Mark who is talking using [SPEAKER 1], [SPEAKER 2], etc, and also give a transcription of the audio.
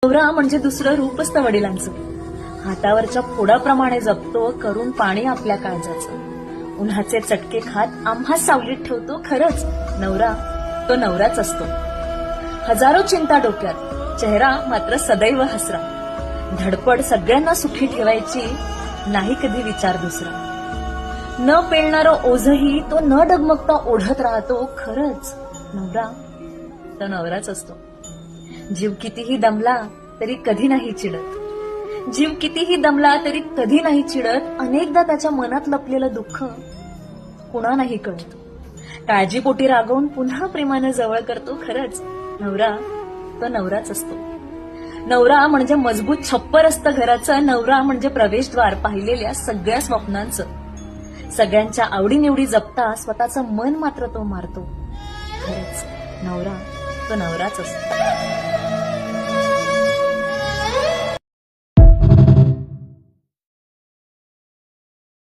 [SPEAKER 1] नवरा म्हणजे दुसरं रूप असतं वडिलांचं. हातावरच्या फोडाप्रमाणे जपतो करून पाणी आपल्या काळजाचं. उन्हाचे चटके खात आम्हा सावलीत ठेवतो. खरंच नवरा तो नवराच असतो. हजारो चिंता डोक्यात, चेहरा मात्र सदैव हसरा. धडपड सगळ्यांना सुखी ठेवायची, नाही कधी विचार दुसरा. न पेलणारं ओझही तो न डगमगता ओढत राहतो. खरंच नवरा तो नवराच असतो. जीव कितीही दमला तरी कधी नाही चिडत. जीव कितीही दमला तरी कधी नाही चिडत. अनेकदा त्याच्या मनात लपलेलं दुःख कुणा नाही कळत. काळजीपोटी रागवून पुन्हा प्रेमानं जवळ करतो. खरंच नवरा तो नवराच असतो. नवरा म्हणजे मजबूत छप्पर असतं घराचं. नवरा म्हणजे प्रवेशद्वार पाहिलेल्या सगळ्या स्वप्नांचं. सगळ्यांच्या आवडीनिवडी जपता स्वतःचं मन मात्र तो मारतो. खरंच नवरा तो नवराच असतो.